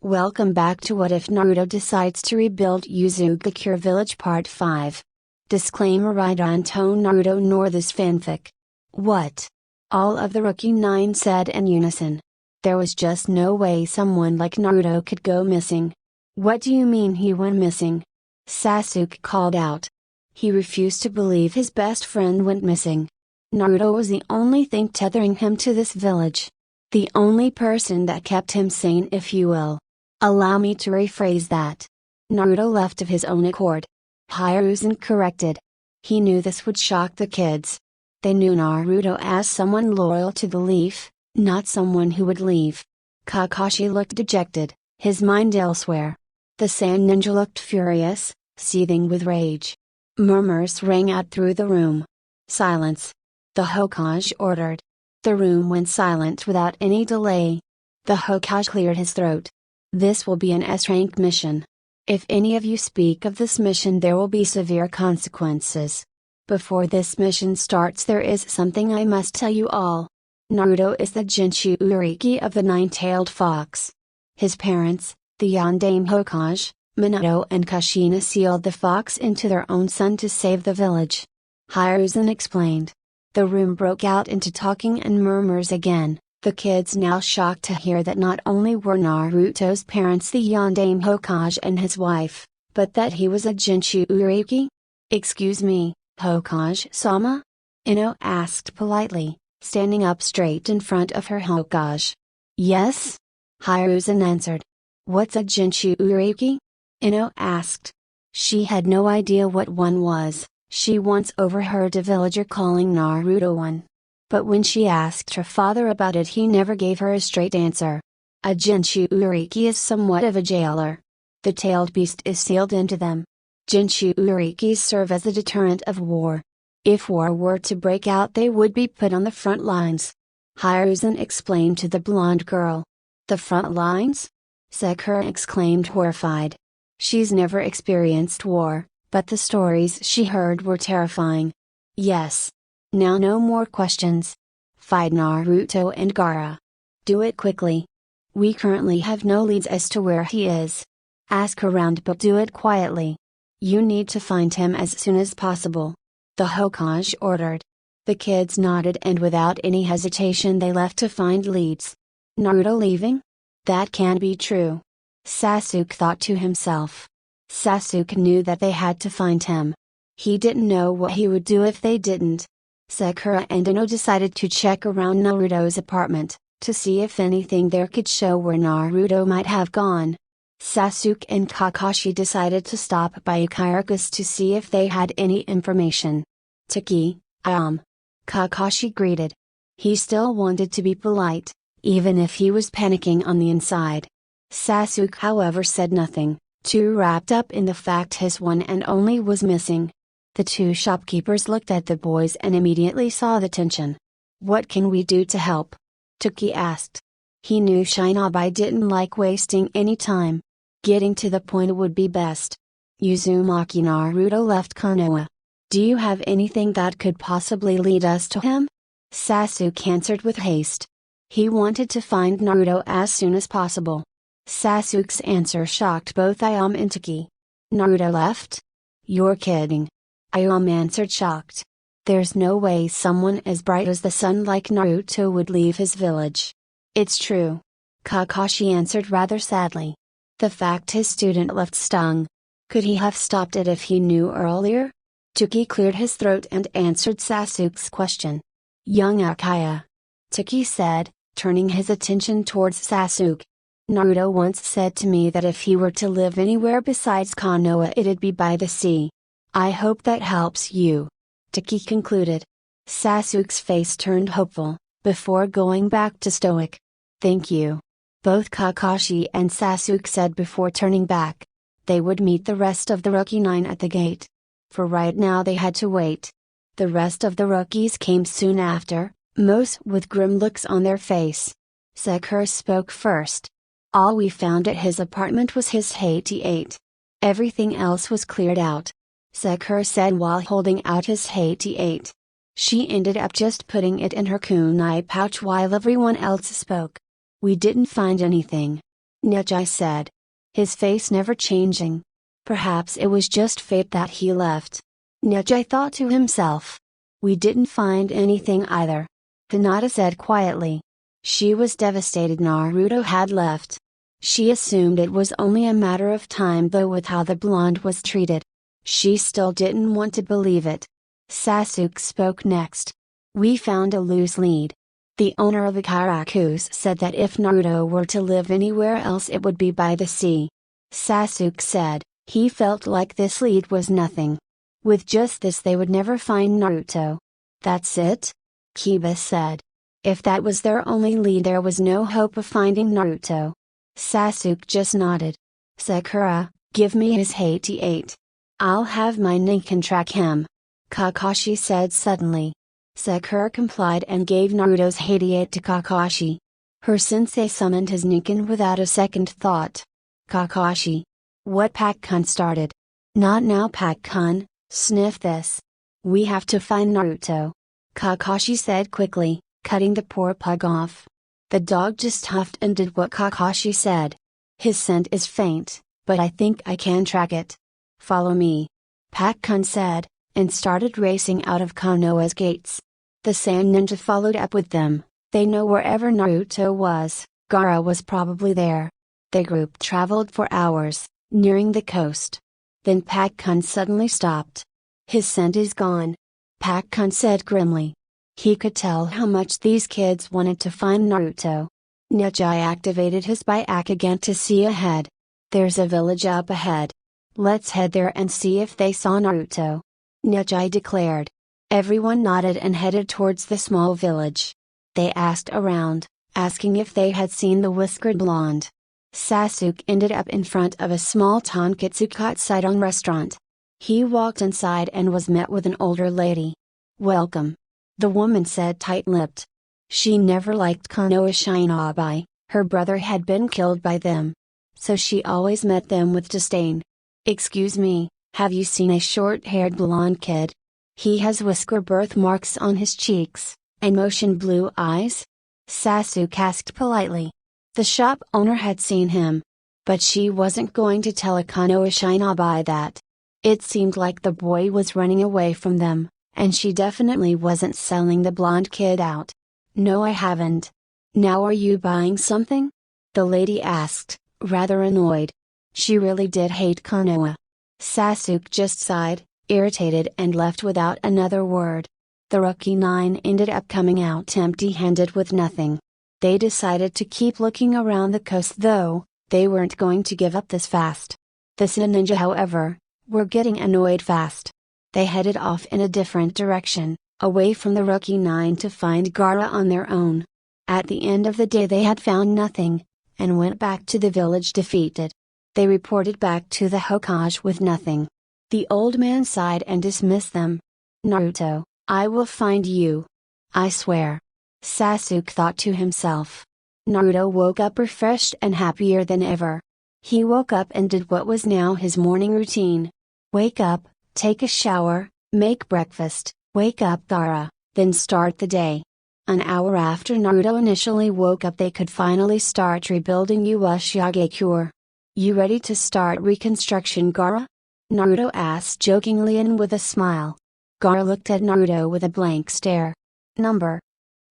Welcome back to What If Naruto Decides to Rebuild Uzugakure Village Part 5. Disclaimer: I don't Naruto nor this fanfic. What? All of the Rookie 9 said in unison. There was just no way someone like Naruto could go missing. What do you mean he went missing? Sasuke called out. He refused to believe his best friend went missing. Naruto was the only thing tethering him to this village. The only person that kept him sane, if you will. Allow me to rephrase that. Naruto left of his own accord. Hiruzen corrected. He knew this would shock the kids. They knew Naruto as someone loyal to the leaf, not someone who would leave. Kakashi looked dejected, his mind elsewhere. The Sand Ninja looked furious, seething with rage. Murmurs rang out through the room. Silence. The Hokage ordered. The room went silent without any delay. The Hokage cleared his throat. This will be an S-rank mission. If any of you speak of this mission, there will be severe consequences. Before this mission starts, there is something I must tell you all. Naruto is the Jinshu Uriki of the Nine-Tailed Fox. His parents, the Yondaime Hokage, Minato and Kushina, sealed the fox into their own son to save the village. Hiruzen explained. The room broke out into talking and murmurs again. The kids now shocked to hear that not only were Naruto's parents the Yondaime Hokage and his wife, but that he was a Jinshu Uriki? Excuse me, Hokage-sama? Ino asked politely, standing up straight in front of her Hokage. Yes? Hiruzen answered. What's a Jinshu Uriki? Ino asked. She had no idea what one was. She once overheard a villager calling Naruto one. But when she asked her father about it, he never gave her a straight answer. A Jinshu Uriki is somewhat of a jailer. The tailed beast is sealed into them. Jinshu Urikis serve as a deterrent of war. If war were to break out, they would be put on the front lines. Hiruzen explained to the blonde girl. The front lines? Sakura exclaimed, horrified. She's never experienced war, but the stories she heard were terrifying. Yes. Now no more questions. Fight Naruto and Gaara. Do it quickly. We currently have no leads as to where he is. Ask around, but do it quietly. You need to find him as soon as possible. The Hokage ordered. The kids nodded and without any hesitation they left to find leads. Naruto leaving? That can't be true. Sasuke thought to himself. Sasuke knew that they had to find him. He didn't know what he would do if they didn't. Sakura and Ino decided to check around Naruto's apartment, to see if anything there could show where Naruto might have gone. Sasuke and Kakashi decided to stop by Ichiraku's to see if they had any information. Taki, Kakashi greeted. He still wanted to be polite, even if he was panicking on the inside. Sasuke, however, said nothing, too wrapped up in the fact his one and only was missing. The two shopkeepers looked at the boys and immediately saw the tension. What can we do to help? Taki asked. He knew Shinobi didn't like wasting any time. Getting to the point would be best. Uzumaki Naruto left Konoha. Do you have anything that could possibly lead us to him? Sasuke answered with haste. He wanted to find Naruto as soon as possible. Sasuke's answer shocked both Ayame and Taki. Naruto left? You're kidding. Ayame answered, shocked. There's no way someone as bright as the sun like Naruto would leave his village. It's true. Kakashi answered rather sadly. The fact his student left stung. Could he have stopped it if he knew earlier? Taki cleared his throat and answered Sasuke's question. Young Akaya. Taki said, turning his attention towards Sasuke. Naruto once said to me that if he were to live anywhere besides Konoha, it'd be by the sea. I hope that helps you. Taki concluded. Sasuke's face turned hopeful, before going back to stoic. Thank you. Both Kakashi and Sasuke said before turning back. They would meet the rest of the Rookie 9 at the gate. For right now they had to wait. The rest of the rookies came soon after, most with grim looks on their face. Sakura spoke first. All we found at his apartment was his Hate-8. Everything else was cleared out. Sakura said while holding out his Hate-8. She ended up just putting it in her kunai pouch while everyone else spoke. We didn't find anything. Neji said. His face never changing. Perhaps it was just fate that he left. Neji thought to himself. We didn't find anything either. Hinata said quietly. She was devastated Naruto had left. She assumed it was only a matter of time though with how the blonde was treated. She still didn't want to believe it. Sasuke spoke next. We found a loose lead. The owner of Ikaraku's said that if Naruto were to live anywhere else it would be by the sea. Sasuke said, he felt like this lead was nothing. With just this they would never find Naruto. That's it? Kiba said. If that was their only lead there was no hope of finding Naruto. Sasuke just nodded. Sakura, give me his 88. I'll have my Ninken track him. Kakashi said suddenly. Sakura complied and gave Naruto's 88 to Kakashi. Her sensei summoned his Ninken without a second thought. Kakashi. What Pakkun started? Not now Pakkun, sniff this. We have to find Naruto. Kakashi said quickly, cutting the poor pug off. The dog just huffed and did what Kakashi said. His scent is faint, but I think I can track it. Follow me. Pakkun said, and started racing out of Konoha's gates. The Sand Ninja followed up with them. They know wherever Naruto was, Gaara was probably there. The group traveled for hours, nearing the coast. Then Pakkun suddenly stopped. His scent is gone. Pakkun said grimly. He could tell how much these kids wanted to find Naruto. Neji activated his Byakugan again to see ahead. There's a village up ahead. Let's head there and see if they saw Naruto. Neji declared. Everyone nodded and headed towards the small village. They asked around, asking if they had seen the whiskered blonde. Sasuke ended up in front of a small tonkatsu Katsudon restaurant. He walked inside and was met with an older lady. Welcome. The woman said tight-lipped. She never liked Konoha Shinobi, her brother had been killed by them. So she always met them with disdain. Excuse me, have you seen a short-haired blonde kid? He has whisker birthmarks on his cheeks, and motion blue eyes? Sasuke asked politely. The shop owner had seen him. But she wasn't going to tell a Konoha Shinobi that. It seemed like the boy was running away from them, and she definitely wasn't selling the blonde kid out. No, I haven't. Now are you buying something? The lady asked, rather annoyed. She really did hate Konoha. Sasuke just sighed, irritated and left without another word. The Rookie 9 ended up coming out empty-handed with nothing. They decided to keep looking around the coast though, they weren't going to give up this fast. The Ninja however, were getting annoyed fast. They headed off in a different direction, away from the Rookie 9 to find Gaara on their own. At the end of the day they had found nothing, and went back to the village defeated. They reported back to the Hokage with nothing. The old man sighed and dismissed them. Naruto, I will find you. I swear. Sasuke thought to himself. Naruto woke up refreshed and happier than ever. He woke up and did what was now his morning routine. Wake up, take a shower, make breakfast, wake up Gaara, then start the day. An hour after Naruto initially woke up they could finally start rebuilding uzugakure. You ready to start reconstruction Gaara? Naruto asked jokingly and with a smile. Gaara looked at Naruto with a blank stare. Number.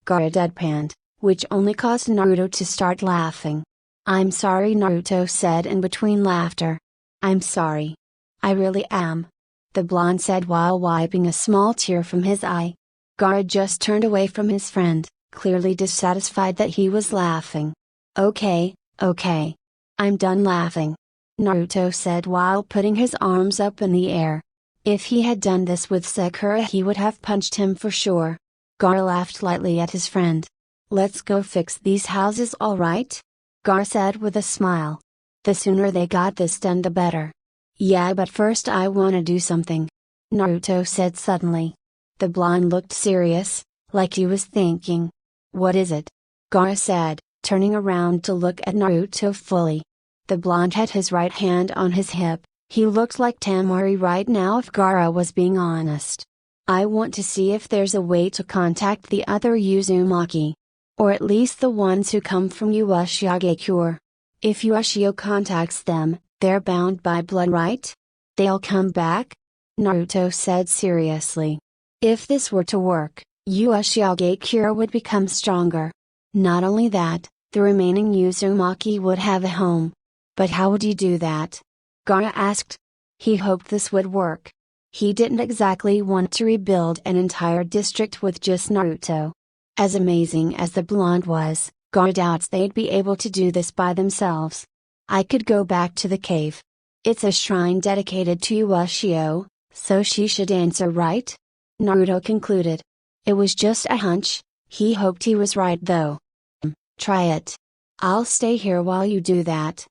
Gaara deadpanned, which only caused Naruto to start laughing. I'm sorry Naruto said in between laughter. I'm sorry. I really am. The blonde said while wiping a small tear from his eye. Gaara just turned away from his friend, clearly dissatisfied that he was laughing. Okay, okay. I'm done laughing. Naruto said while putting his arms up in the air. If he had done this with Sakura he would have punched him for sure. Gaara laughed lightly at his friend. Let's go fix these houses alright? Gaara said with a smile. The sooner they got this done the better. Yeah, but first I wanna do something. Naruto said suddenly. The blonde looked serious, like he was thinking. What is it? Gaara said, turning around to look at Naruto fully. The blonde had his right hand on his hip. He looked like Tamari right now if Gaara was being honest. I want to see if there's a way to contact the other Uzumaki. Or at least the ones who come from Uzugakure. If Ushio contacts them, they're bound by blood, right? They'll come back? Naruto said seriously. If this were to work, Uzugakure would become stronger. Not only that, the remaining Uzumaki would have a home. But how would you do that? Gaara asked. He hoped this would work. He didn't exactly want to rebuild an entire district with just Naruto. As amazing as the blonde was, Gaara doubts they'd be able to do this by themselves. I could go back to the cave. It's a shrine dedicated to Ushio, so she should answer right? Naruto concluded. It was just a hunch, he hoped he was right though. Try it. I'll stay here while you do that.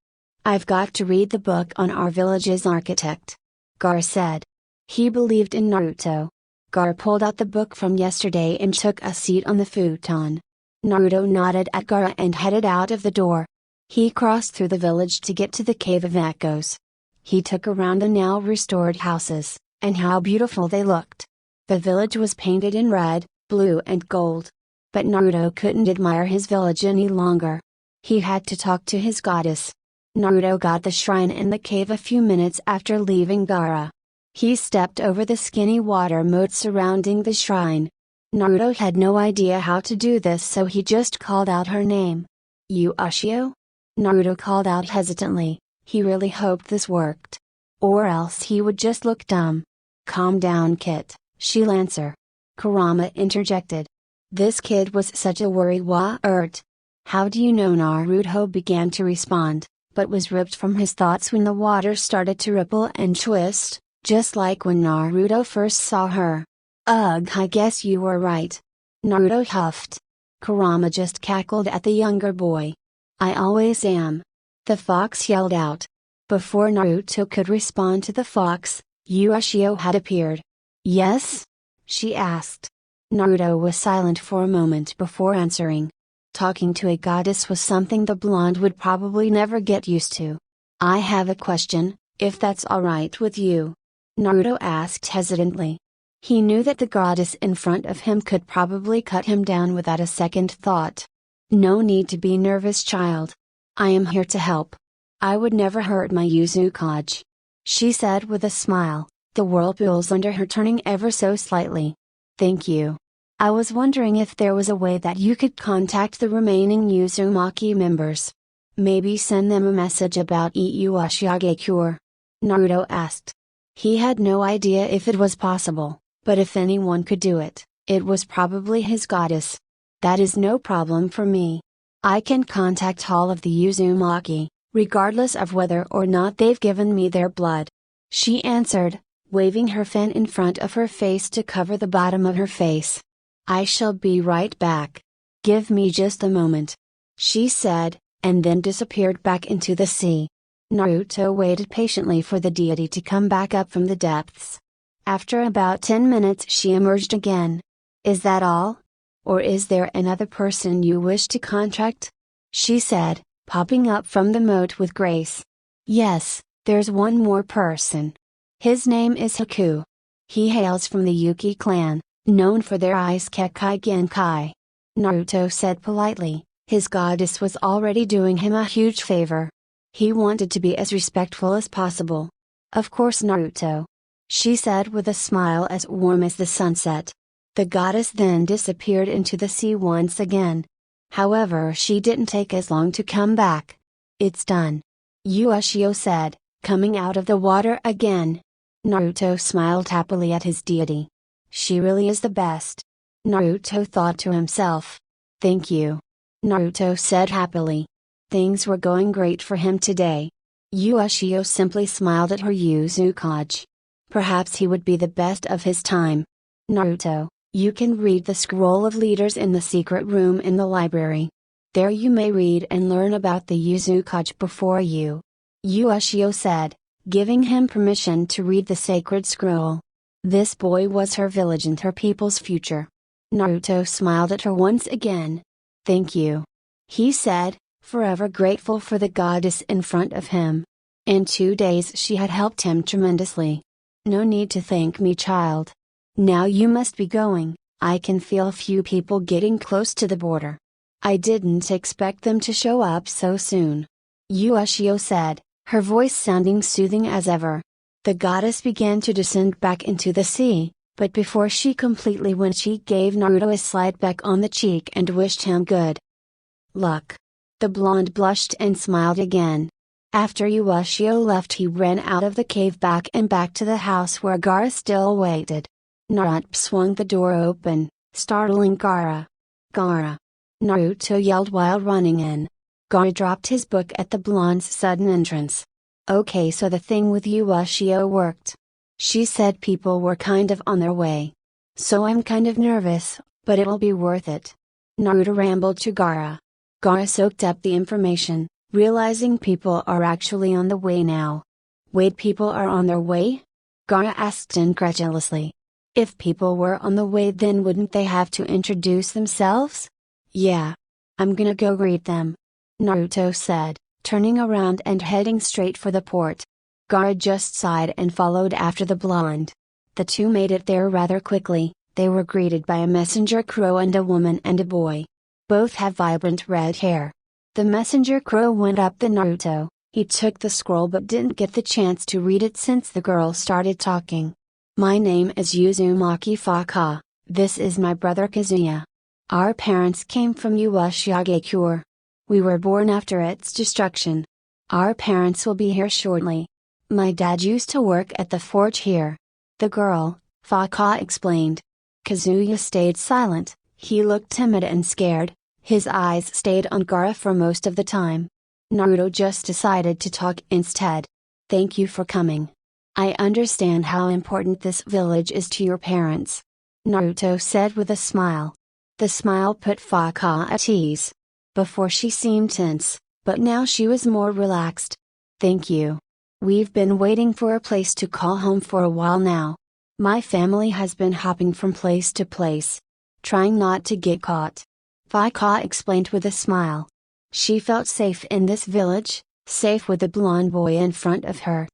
I've got to read the book on our village's architect. Gaara said. He believed in Naruto. Gaara pulled out the book from yesterday and took a seat on the futon. Naruto nodded at Gaara and headed out of the door. He crossed through the village to get to the Cave of Echoes. He took around the now restored houses, and how beautiful they looked. The village was painted in red, blue and gold. But Naruto couldn't admire his village any longer. He had to talk to his goddess. Naruto got the shrine in the cave a few minutes after leaving Gaara. He stepped over the skinny water moat surrounding the shrine. Naruto had no idea how to do this, so he just called out her name. Ushio? Naruto called out hesitantly. He really hoped this worked. Or else he would just look dumb. Calm down, Kit, she'll answer. Kurama interjected. This kid was such a worry-wart. How do you know? Naruto began to respond, but was ripped from his thoughts when the water started to ripple and twist, just like when Naruto first saw her. Ugh, I guess you were right. Naruto huffed. Kurama just cackled at the younger boy. I always am. The fox yelled out. Before Naruto could respond to the fox, Ushio had appeared. Yes? She asked. Naruto was silent for a moment before answering. Talking to a goddess was something the blonde would probably never get used to. I have a question, if that's alright with you. Naruto asked hesitantly. He knew that the goddess in front of him could probably cut him down without a second thought. No need to be nervous, child. I am here to help. I would never hurt my Uzukage. She said with a smile, the whirlpools under her turning ever so slightly. Thank you. I was wondering if there was a way that you could contact the remaining Uzumaki members. Maybe send them a message about Uzugakure. Naruto asked. He had no idea if it was possible, but if anyone could do it, it was probably his goddess. That is no problem for me. I can contact all of the Uzumaki, regardless of whether or not they've given me their blood. She answered, waving her fan in front of her face to cover the bottom of her face. I shall be right back. Give me just a moment. She said, and then disappeared back into the sea. Naruto waited patiently for the deity to come back up from the depths. After about 10 minutes she emerged again. Is that all? Or is there another person you wish to contact? She said, popping up from the moat with grace. Yes, there's one more person. His name is Haku. He hails from the Yuki clan, known for their Isekai Genkai. Naruto said politely, his goddess was already doing him a huge favor. He wanted to be as respectful as possible. Of course, Naruto. She said with a smile as warm as the sunset. The goddess then disappeared into the sea once again. However, she didn't take as long to come back. It's done. Ushio said, coming out of the water again. Naruto smiled happily at his deity. She really is the best. Naruto thought to himself. Thank you. Naruto said happily. Things were going great for him today. Ushio simply smiled at her Uzukage. Perhaps he would be the best of his time. Naruto, you can read the scroll of leaders in the secret room in the library. There you may read and learn about the Uzukage before you. Ushio said, giving him permission to read the sacred scroll. This boy was her village and her people's future. Naruto smiled at her once again. Thank you. He said, forever grateful for the goddess in front of him. In 2 days she had helped him tremendously. No need to thank me, child. Now you must be going. I can feel a few people getting close to the border. I didn't expect them to show up so soon. Ushio said, her voice sounding soothing as ever. The goddess began to descend back into the sea, but before she completely went she gave Naruto a slight peck on the cheek and wished him good luck. The blonde blushed and smiled again. After Ushio left he ran out of the cave back to the house where Gaara still waited. Naruto swung the door open, startling Gaara. Gaara! Naruto yelled while running in. Gaara dropped his book at the blonde's sudden entrance. Okay, so the thing with Ushio worked. She said people were kind of on their way. So I'm kind of nervous, but it'll be worth it. Naruto rambled to Gaara. Gaara soaked up the information, realizing people are actually on the way now. Wait, people are on their way? Gaara asked incredulously. If people were on the way, then wouldn't they have to introduce themselves? Yeah. I'm gonna go greet them, Naruto said, turning around and heading straight for the port. Gaara just sighed and followed after the blonde. The two made it there rather quickly. They were greeted by a messenger crow and a woman and a boy. Both have vibrant red hair. The messenger crow went up to Naruto. He took the scroll but didn't get the chance to read it since the girl started talking. My name is Uzumaki. This is my brother Kazuya. Our parents came from uzugakure. We were born after its destruction. Our parents will be here shortly. My dad used to work at the forge here. The girl, Faka, explained. Kazuya stayed silent. He looked timid and scared. His eyes stayed on Gaara for most of the time. Naruto just decided to talk instead. Thank you for coming. I understand how important this village is to your parents, Naruto said with a smile. The smile put Faka at ease. Before she seemed tense, but now she was more relaxed. Thank you. We've been waiting for a place to call home for a while now. My family has been hopping from place to place, trying not to get caught. Faka explained with a smile. She felt safe in this village, safe with the blonde boy in front of her.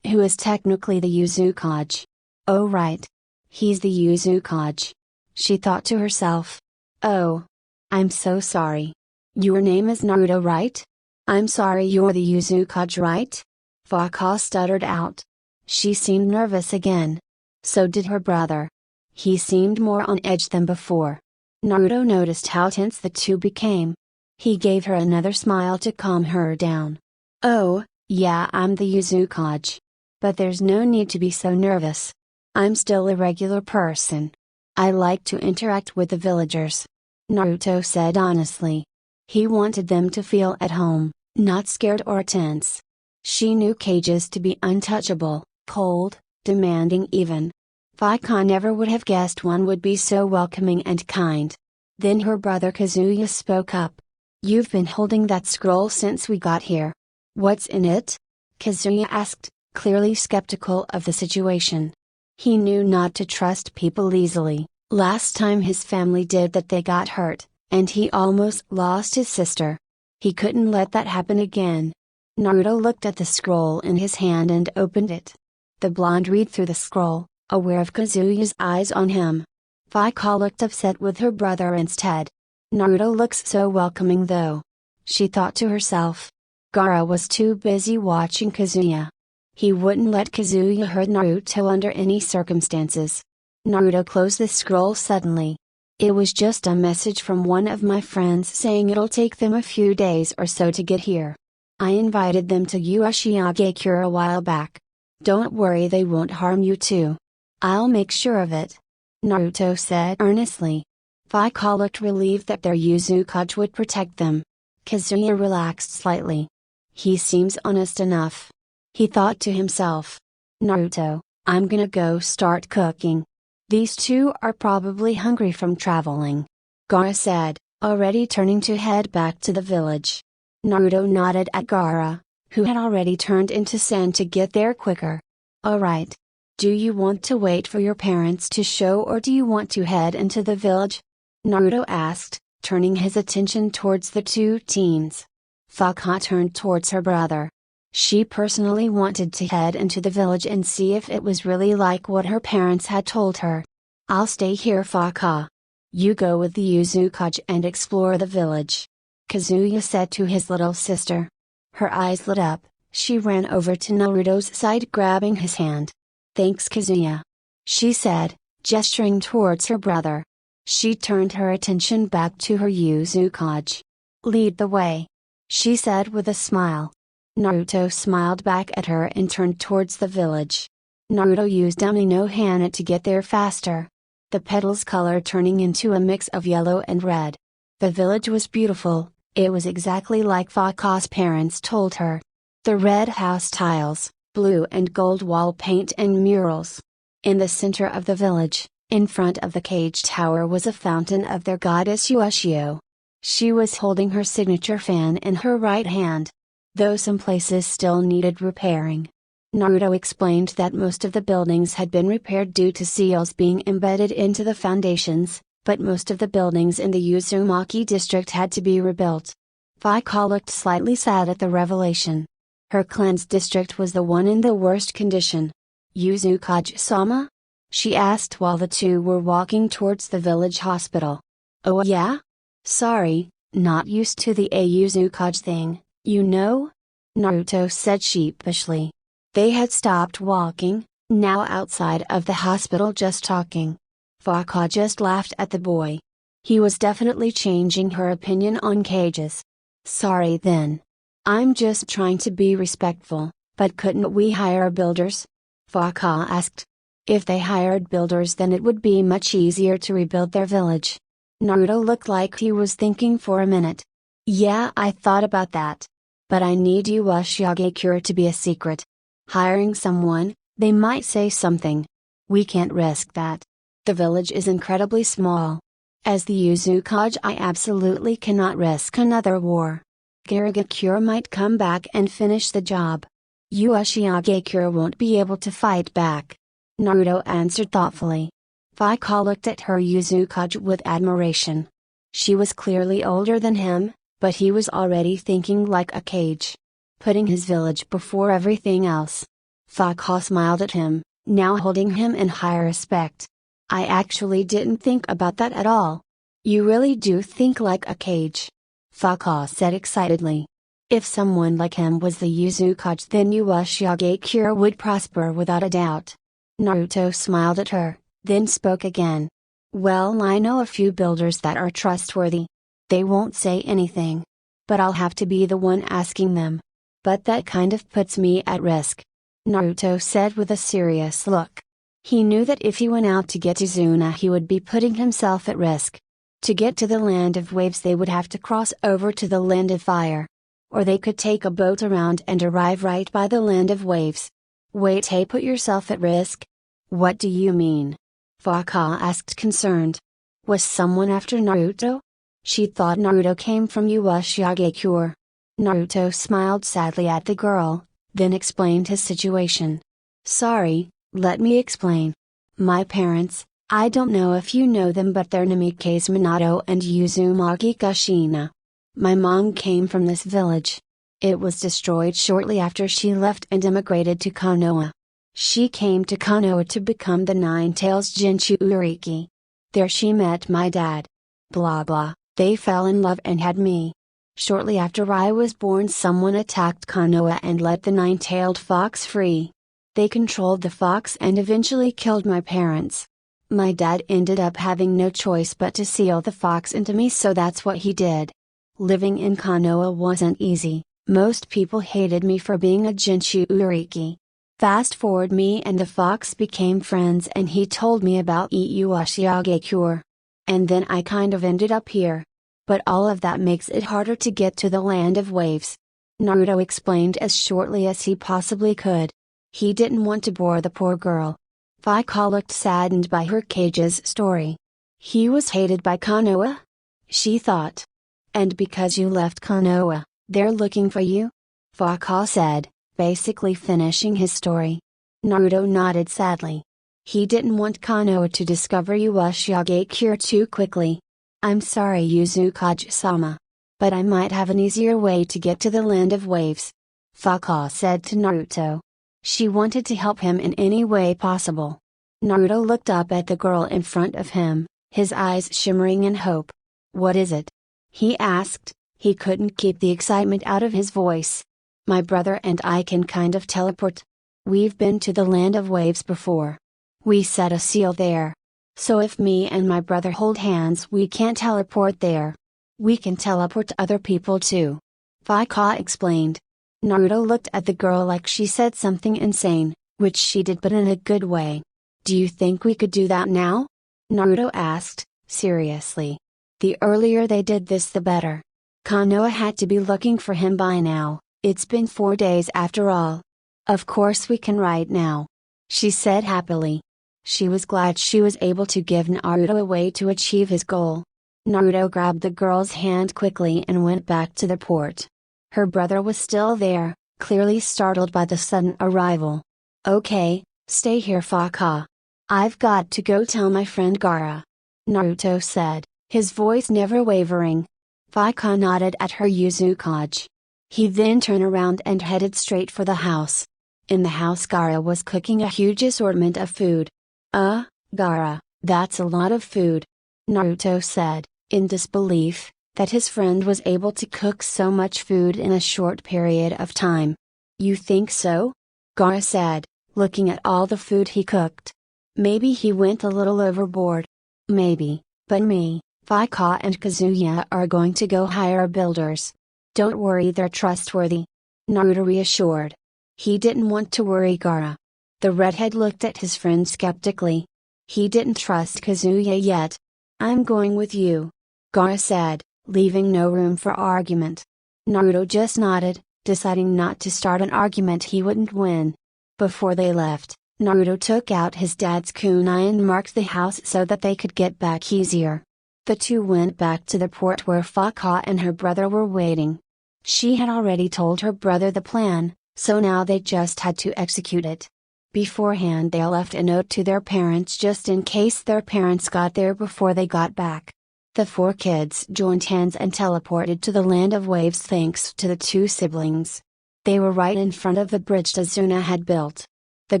Who is technically the Uzukage. Oh right. He's the Uzukage. She thought to herself. Oh. I'm so sorry. Your name is Naruto, right? I'm sorry, you're the Uzukage, right? Faka stuttered out. She seemed nervous again. So did her brother. He seemed more on edge than before. Naruto noticed how tense the two became. He gave her another smile to calm her down. Oh, yeah, I'm the Uzukage. But there's no need to be so nervous. I'm still a regular person. I like to interact with the villagers, Naruto said honestly. He wanted them to feel at home, not scared or tense. She knew cages to be untouchable, cold, demanding even. Faka never would have guessed one would be so welcoming and kind. Then her brother Kazuya spoke up. You've been holding that scroll since we got here. What's in it? Kazuya asked, clearly skeptical of the situation. He knew not to trust people easily. Last time his family did that they got hurt, and he almost lost his sister. He couldn't let that happen again. Naruto looked at the scroll in his hand and opened it. The blonde read through the scroll, aware of Kazuya's eyes on him. Faka looked upset with her brother instead. Naruto looks so welcoming though. She thought to herself. Gaara was too busy watching Kazuya. He wouldn't let Kazuya hurt Naruto under any circumstances. Naruto closed the scroll suddenly. It was just a message from one of my friends saying it'll take them a few days or so to get here. I invited them to Uzugakure a while back. Don't worry, they won't harm you too. I'll make sure of it, Naruto said earnestly. Faka looked relieved that their Uzukage would protect them. Kazuya relaxed slightly. He seems honest enough. He thought to himself. Naruto, I'm gonna go start cooking. These two are probably hungry from traveling. Gaara said, already turning to head back to the village. Naruto nodded at Gaara, who had already turned into sand to get there quicker. Alright. Do you want to wait for your parents to show or do you want to head into the village? Naruto asked, turning his attention towards the two teens. Faka turned towards her brother. She personally wanted to head into the village and see if it was really like what her parents had told her. I'll stay here, Faka. You go with the Uzukage and explore the village, Kazuya said to his little sister. Her eyes lit up, she ran over to Naruto's side grabbing his hand. "Thanks Kazuya," she said, gesturing towards her brother. She turned her attention back to her Uzukage. "Lead the way," she said with a smile. Naruto smiled back at her and turned towards the village. Naruto used Amino Hana to get there faster. The petals' color turning into a mix of yellow and red. The village was beautiful, it was exactly like Faka's parents told her. The red house tiles, blue and gold wall paint and murals. In the center of the village, in front of the cage tower was a fountain of their goddess Ushio. She was holding her signature fan in her right hand. Though some places still needed repairing. Naruto explained that most of the buildings had been repaired due to seals being embedded into the foundations, but most of the buildings in the Uzumaki district had to be rebuilt. Faka looked slightly sad at the revelation. Her clan's district was the one in the worst condition. "Uzukage-sama?" she asked while the two were walking towards the village hospital. "Oh yeah? Sorry, not used to the Uzukage thing, you know?" Naruto said sheepishly. They had stopped walking, now outside of the hospital just talking. Faka just laughed at the boy. He was definitely changing her opinion on cages. "Sorry then. I'm just trying to be respectful, but couldn't we hire builders?" Faka asked. If they hired builders then it would be much easier to rebuild their village. Naruto looked like he was thinking for a minute. "Yeah, I thought about that. But I need uzugakure to be a secret. Hiring someone, they might say something. We can't risk that. The village is incredibly small. As the Uzukage I absolutely cannot risk another war. Uzugakure might come back and finish the job. Uzugakure won't be able to fight back," Naruto answered thoughtfully. Faka looked at her Uzukage with admiration. She was clearly older than him, but he was already thinking like a Kage. Putting his village before everything else. Faka smiled at him, now holding him in high respect. "I actually didn't think about that at all. You really do think like a Kage," Faka said excitedly. "If someone like him was the Uzukage then Uzugakure would prosper without a doubt." Naruto smiled at her, then spoke again. "Well, I know a few builders that are trustworthy. They won't say anything. But I'll have to be the one asking them. But that kind of puts me at risk," Naruto said with a serious look. He knew that if he went out to get Izuna he would be putting himself at risk. To get to the land of waves they would have to cross over to the land of fire. Or they could take a boat around and arrive right by the land of waves. "Wait, hey, put yourself at risk? What do you mean?" Faka asked concerned. Was someone after Naruto? She thought Naruto came from Uzugakure. Naruto smiled sadly at the girl, then explained his situation. "Sorry, let me explain. My parents, I don't know if you know them but they're Namikaze Minato and Uzumaki Kushina. My mom came from this village. It was destroyed shortly after she left and emigrated to Konoha. She came to Konoha to become the Nine-Tails Jinchu Uriki. There she met my dad. Blah blah, they fell in love and had me. Shortly after I was born someone attacked Konoha and let the nine-tailed fox free. They controlled the fox and eventually killed my parents. My dad ended up having no choice but to seal the fox into me, so that's what he did. Living in Konoha wasn't easy, most people hated me for being a Jinchu Uriki. Fast forward, me and the fox became friends and he told me about Uzugakure. And then I kind of ended up here. But all of that makes it harder to get to the land of waves. Naruto explained as shortly as he possibly could. He didn't want to bore the poor girl. Faka looked saddened by her Kage's story. He was hated by Konoha? She thought. And because you left Konoha, they're looking for you? Faka said, basically finishing his story. Naruto nodded sadly. He didn't want Konoha to discover Uzugakure too quickly. I'm sorry Uzukage-sama. But I might have an easier way to get to the land of waves. Faka said to Naruto. She wanted to help him in any way possible. Naruto looked up at the girl in front of him, his eyes shimmering in hope. What is it? He asked, he couldn't keep the excitement out of his voice. My brother and I can kind of teleport. We've been to the land of waves before. We set a seal there. So if me and my brother hold hands, we can't teleport there. We can teleport other people too. Fuka explained. Naruto looked at the girl like she said something insane, which she did, but in a good way. Do you think we could do that now? Naruto asked, seriously. The earlier they did this the better. Konoha had to be looking for him by now. It's been 4 days after all. Of course we can right now, she said happily. She was glad she was able to give Naruto a way to achieve his goal. Naruto grabbed the girl's hand quickly and went back to the port. Her brother was still there, clearly startled by the sudden arrival. Okay, stay here Fuka. I've got to go tell my friend Gaara, Naruto said, his voice never wavering. Fuka nodded at her Uzugakure. He then turned around and headed straight for the house. In the house Gaara was cooking a huge assortment of food. Gaara, that's a lot of food, Naruto said, in disbelief, that his friend was able to cook so much food in a short period of time. You think so? Gaara said, looking at all the food he cooked. Maybe he went a little overboard. Maybe, but me, Fuka and Kazuya are going to go hire builders. Don't worry, they're trustworthy, Naruto reassured. He didn't want to worry Gaara. The redhead looked at his friend skeptically. He didn't trust Kazuya yet. I'm going with you, Gaara said, leaving no room for argument. Naruto just nodded, deciding not to start an argument he wouldn't win. Before they left, Naruto took out his dad's kunai and marked the house so that they could get back easier. The two went back to the port where Fuka and her brother were waiting. She had already told her brother the plan, so now they just had to execute it. Beforehand they left a note to their parents just in case their parents got there before they got back. The 4 kids joined hands and teleported to the land of waves thanks to the 2 siblings. They were right in front of the bridge Tazuna had built. The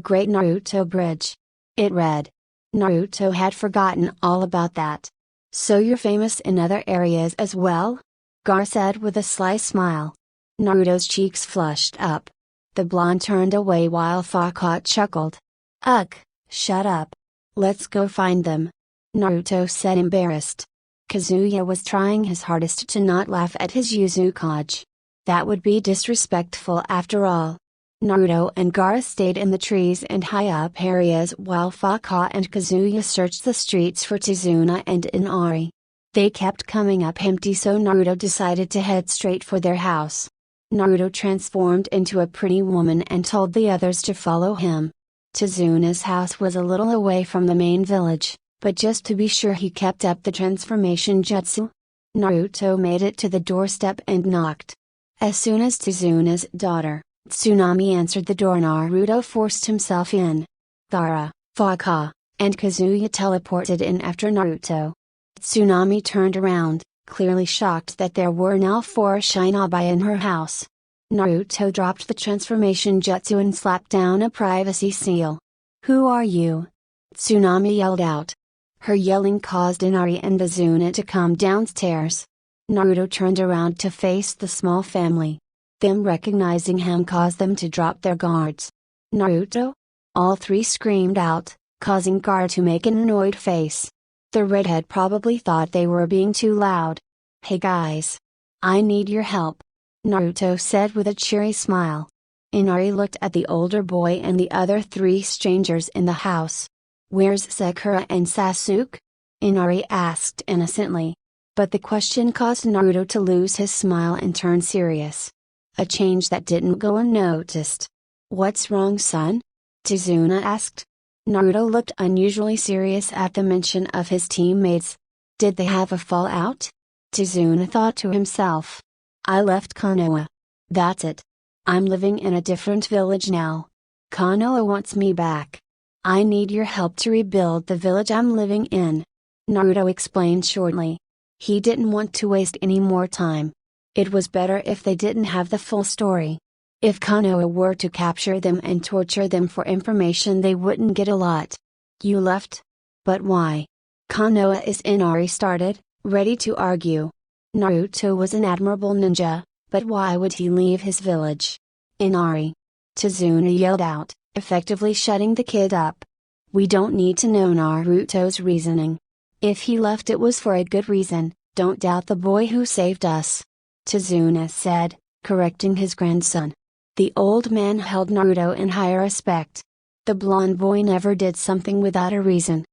Great Naruto Bridge. It read. Naruto had forgotten all about that. So you're famous in other areas as well? Gaara said with a sly smile. Naruto's cheeks flushed up. The blonde turned away while Fuka chuckled. Ugh, shut up. Let's go find them, Naruto said embarrassed. Kazuya was trying his hardest to not laugh at his Uzugakure. That would be disrespectful after all. Naruto and Gaara stayed in the trees and high up areas while Fuka and Kazuya searched the streets for Tazuna and Inari. They kept coming up empty, so Naruto decided to head straight for their house. Naruto transformed into a pretty woman and told the others to follow him. Tazuna's house was a little away from the main village, but just to be sure he kept up the transformation jutsu. Naruto made it to the doorstep and knocked. As soon as Tazuna's daughter, Tsunami, answered the door, Naruto forced himself in. Gaara, Fuka, and Kazuya teleported in after Naruto. Tsunami turned around, clearly shocked that there were now 4 shinobi in her house. Naruto dropped the transformation jutsu and slapped down a privacy seal. Who are you? Tsunami yelled out. Her yelling caused Inari and Tazuna to come downstairs. Naruto turned around to face the small family. Them recognizing him caused them to drop their guards. Naruto? All 3 screamed out, causing Gaara to make an annoyed face. The redhead probably thought they were being too loud. Hey guys! I need your help, Naruto said with a cheery smile. Inari looked at the older boy and the other 3 strangers in the house. Where's Sakura and Sasuke? Inari asked innocently. But the question caused Naruto to lose his smile and turn serious. A change that didn't go unnoticed. What's wrong, son? Tazuna asked. Naruto looked unusually serious at the mention of his teammates. Did they have a fallout? Tazuna thought to himself. I left Konoha. That's it. I'm living in a different village now. Konoha wants me back. I need your help to rebuild the village I'm living in, Naruto explained shortly. He didn't want to waste any more time. It was better if they didn't have the full story. If Konoha were to capture them and torture them for information, they wouldn't get a lot. You left? But why? Konoha is Inari started, ready to argue. Naruto was an admirable ninja, but why would he leave his village? Inari. Tazuna yelled out, effectively shutting the kid up. We don't need to know Naruto's reasoning. If he left it was for a good reason, don't doubt the boy who saved us. Tazuna said, correcting his grandson. The old man held Naruto in high respect. The blonde boy never did something without a reason.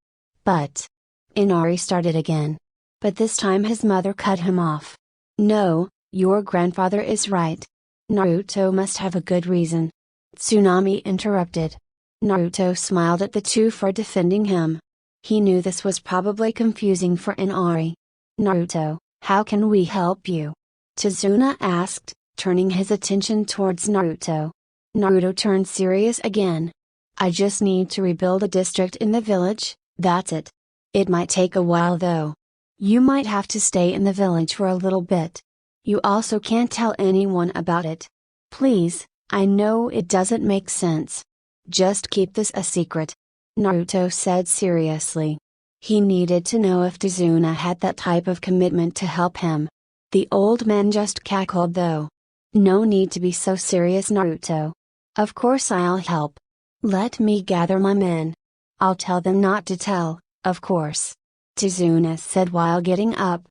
But Inari started again. But this time his mother cut him off. No, your grandfather is right. Naruto must have a good reason. Tsunami interrupted. Naruto smiled at the two for defending him. He knew this was probably confusing for Inari. Naruto, how can we help you? Tazuna asked, turning his attention towards Naruto. Naruto turned serious again. I just need to rebuild a district in the village, that's it. It might take a while though. You might have to stay in the village for a little bit. You also can't tell anyone about it. Please, I know it doesn't make sense. Just keep this a secret. Naruto said seriously. He needed to know if Tazuna had that type of commitment to help him. The old man just cackled though. No need to be so serious, Naruto. Of course I'll help. Let me gather my men. I'll tell them not to tell, of course. Tazuna said while getting up.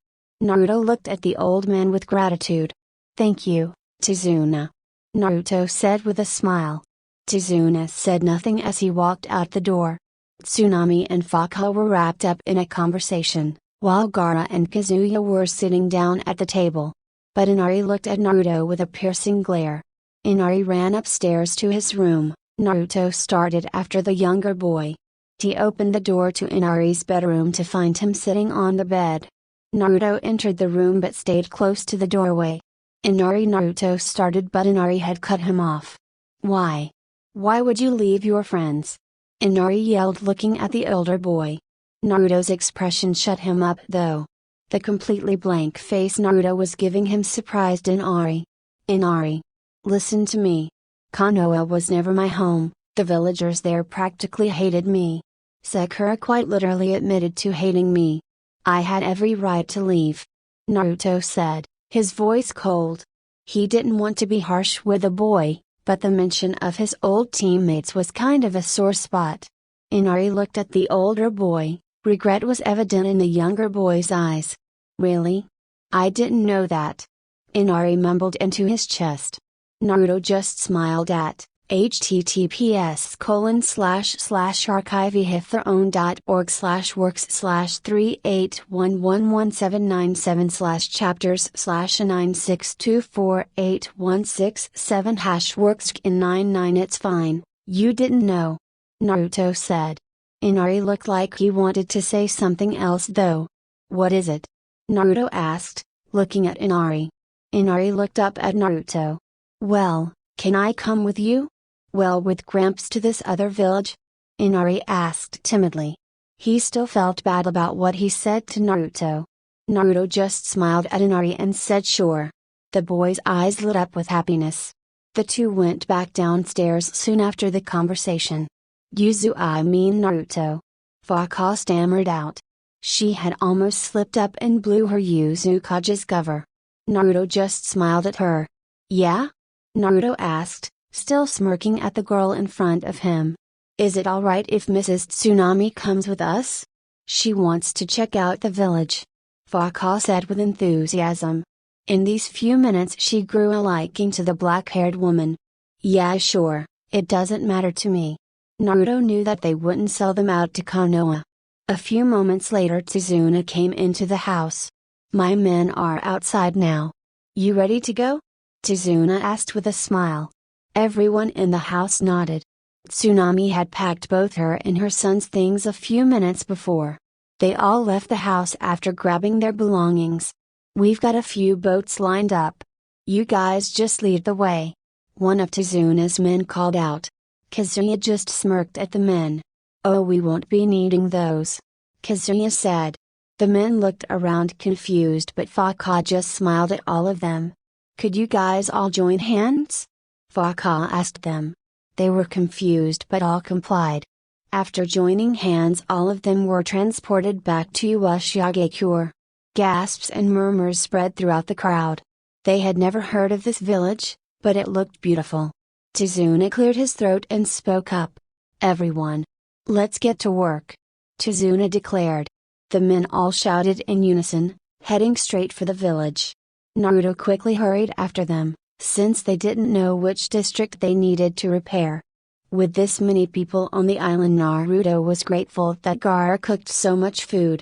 Naruto looked at the old man with gratitude. Thank you, Tazuna. Naruto said with a smile. Tazuna said nothing as he walked out the door. Tsunami and Faka were wrapped up in a conversation, while Gaara and Kazuya were sitting down at the table. But Inari looked at Naruto with a piercing glare. Inari ran upstairs to his room. Naruto started after the younger boy. He opened the door to Inari's bedroom to find him sitting on the bed. Naruto entered the room but stayed close to the doorway. Naruto started but Inari had cut him off. Why? Why would you leave your friends? Inari yelled looking at the older boy. Naruto's expression shut him up though. The completely blank face Naruto was giving him surprised Inari. Inari. Listen to me. Konoha was never my home, the villagers there practically hated me. Sakura quite literally admitted to hating me. I had every right to leave. Naruto said, his voice cold. He didn't want to be harsh with the boy, but the mention of his old teammates was kind of a sore spot. Inari looked at the older boy, regret was evident in the younger boy's eyes. Really? I didn't know that. Inari mumbled into his chest. Naruto just smiled at https://archive.org/works/381117976248167#works in99 It's fine, you didn't know. Naruto said. Inari looked like he wanted to say something else though. What is it? Naruto asked, looking at Inari. Inari looked up at Naruto. Well, can I come with you? Well, with Gramps to this other village? Inari asked timidly. He still felt bad about what he said to Naruto. Naruto just smiled at Inari and said sure. The boy's eyes lit up with happiness. The two went back downstairs soon after the conversation. I mean Naruto. Faka stammered out. She had almost slipped up and blew her Uzukage's cover. Naruto just smiled at her. Yeah? Naruto asked, still smirking at the girl in front of him. Is it alright if Mrs. Tsunami comes with us? She wants to check out the village. Faka said with enthusiasm. In these few minutes she grew a liking to the black-haired woman. Yeah sure, it doesn't matter to me. Naruto knew that they wouldn't sell them out to Konoha. A few moments later Tazuna came into the house. My men are outside now. You ready to go? Tazuna asked with a smile. Everyone in the house nodded. Tsunami had packed both her and her son's things a few minutes before. They all left the house after grabbing their belongings. We've got a few boats lined up. You guys just lead the way. One of Tazuna's men called out. Kazuya just smirked at the men. Oh, we won't be needing those. Kazuya said. The men looked around confused but Faka just smiled at all of them. Could you guys all join hands? Faka asked them. They were confused but all complied. After joining hands all of them were transported back to uzugakure. Gasps and murmurs spread throughout the crowd. They had never heard of this village, but it looked beautiful. Tizuna cleared his throat and spoke up. "Everyone! Let's get to work!" Tizuna declared. The men all shouted in unison, heading straight for the village. Naruto quickly hurried after them, since they didn't know which district they needed to repair. With this many people on the island, Naruto was grateful that Gaara cooked so much food.